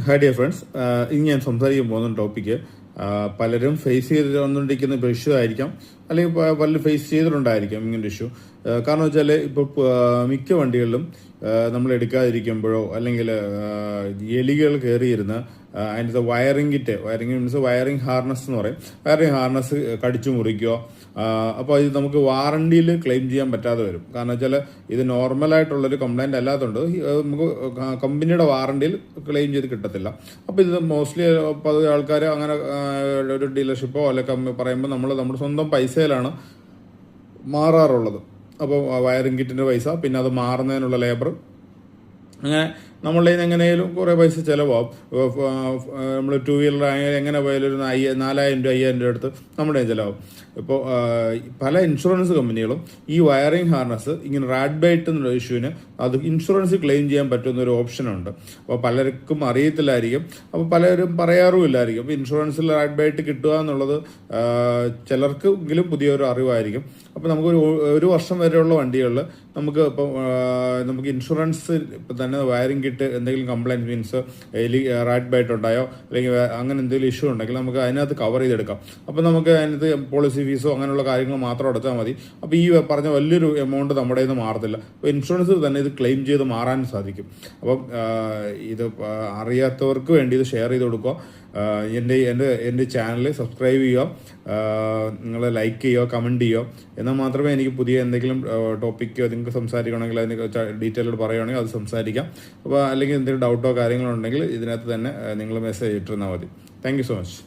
Hi dear friends, ഇനി ഞാൻ സംസാരിക്കാൻ പോകുന്ന ടോപ്പിക്ക് പലരും ഫേസ് ചെയ്തുകൊണ്ടിരിക്കുന്ന ഇപ്പോൾ ഇഷ്യൂ ആയിരിക്കാം, അല്ലെങ്കിൽ പലരും ഫേസ് ചെയ്തിട്ടുണ്ടായിരിക്കാം ഇങ്ങനൊരു ഇഷ്യൂ. കാരണം വെച്ചാൽ ഇപ്പോൾ മിക്ക വണ്ടികളിലും നമ്മൾ എടുക്കാതിരിക്കുമ്പോഴോ അല്ലെങ്കിൽ എലികൾ കയറിയിരുന്ന് അതിൻ്റെ വയറിംഗ് മീൻസ് വയറിംഗ് ഹാർനസ് എന്ന് പറയും, വയറിംഗ് ഹാർനസ് കടിച്ചു മുറിക്കുക. അപ്പോൾ ഇത് നമുക്ക് വാറണ്ടിയിൽ ക്ലെയിം ചെയ്യാൻ പറ്റാതെ വരും. കാരണം വെച്ചാൽ ഇത് നോർമലായിട്ടുള്ളൊരു കംപ്ലൈൻറ്റ് അല്ലാത്തതുകൊണ്ട് നമുക്ക് കമ്പനിയുടെ വാറണ്ടിയിൽ ക്ലെയിം ചെയ്ത് കിട്ടത്തില്ല. അപ്പോൾ ഇത് മോസ്റ്റ്ലി പതിവ് ആൾക്കാർ അങ്ങനെ ഒരു ഡീലർഷിപ്പോ അല്ലെങ്കിൽ പറയുമ്പോൾ നമ്മുടെ സ്വന്തം പൈസയിലാണ് മാറാറുള്ളത്. അപ്പോൾ വയറിംഗ് കിറ്റിൻ്റെ പൈസ, പിന്നെ അത് മാറുന്നതിനുള്ള ലേബർ, അങ്ങനെ നമ്മളുടെ എങ്ങനെയാലും കുറേ പൈസ ചിലവാകും. നമ്മൾ ടൂ വീലർ ആയാലും എങ്ങനെ പോയാലും ഒരു 4,000 രൂപ 5,000 രൂപ അടുത്ത് നമ്മുടെ ചിലവാകും. ഇപ്പോൾ പല ഇൻഷുറൻസ് കമ്പനികളും ഈ വയറിംഗ് ഹാർനസ് ഇങ്ങനെ റാറ്റ് ബൈറ്റ് എന്നുള്ള ഇഷ്യൂവിന് അത് ഇൻഷുറൻസ് ക്ലെയിം ചെയ്യാൻ പറ്റുന്ന ഒരു ഓപ്ഷനുണ്ട്. അപ്പോൾ പലർക്കും അറിയത്തില്ലായിരിക്കും, അപ്പോൾ പലരും പറയാറുമില്ലായിരിക്കും. അപ്പോൾ ഇൻഷുറൻസിൽ റാറ്റ് ബൈറ്റ് കിട്ടുക എന്നുള്ളത് ചിലർക്കെങ്കിലും പുതിയൊരു അറിവായിരിക്കും. അപ്പോൾ നമുക്ക് ഒരു വർഷം വരെയുള്ള വണ്ടികളിൽ നമുക്ക് ഇൻഷുറൻസ് ഇപ്പം തന്നെ വയറിംഗ് കിറ്റ് എന്തെങ്കിലും കംപ്ലൈൻറ്റ് മീൻസ് റാറ്റ് ബൈറ്റ് ഉണ്ടായോ അല്ലെങ്കിൽ അങ്ങനെ എന്തെങ്കിലും ഇഷ്യൂ ഉണ്ടെങ്കിൽ നമുക്ക് അതിനകത്ത് കവർ ചെയ്തെടുക്കാം. അപ്പോൾ നമുക്ക് അതിനകത്ത് പോളിസി ഫീസോ അങ്ങനെയുള്ള കാര്യങ്ങൾ മാത്രം എടുത്താൽ മതി. അപ്പോൾ ഈ പറഞ്ഞ വലിയൊരു എമൗണ്ട് നമ്മുടെ കയ്യിൽ നിന്ന് മാറത്തില്ല. അപ്പോൾ ഇൻഷുറൻസ് തന്നെ ഇത് ക്ലെയിം ചെയ്ത് മാറാൻ സാധിക്കും. അപ്പം ഇത് അറിയാത്തവർക്ക് വേണ്ടി ഇത് ഷെയർ ചെയ്ത് കൊടുക്കുക. എൻ്റെ ചാനൽ സബ്സ്ക്രൈബ് ചെയ്യുക, നിങ്ങൾ ലൈക്ക് ചെയ്യുക, കമൻറ്റ് ചെയ്യുക. എന്നാൽ മാത്രമേ എനിക്ക് പുതിയ എന്തെങ്കിലും ടോപ്പിക്കോ നിങ്ങൾക്ക് സംസാരിക്കണമെങ്കിൽ അതിനെ ഡീറ്റെയിൽഡ് പറയുകയാണെങ്കിൽ അത് സംസാരിക്കാം. അപ്പോൾ അല്ലെങ്കിൽ എന്തെങ്കിലും ഡൗട്ടോ കാര്യങ്ങളോ ഉണ്ടെങ്കിൽ ഇതിനകത്ത് തന്നെ നിങ്ങൾ മെസ്സേജ് ഇട്ടിരുന്നാൽ മതി. Thank you so much.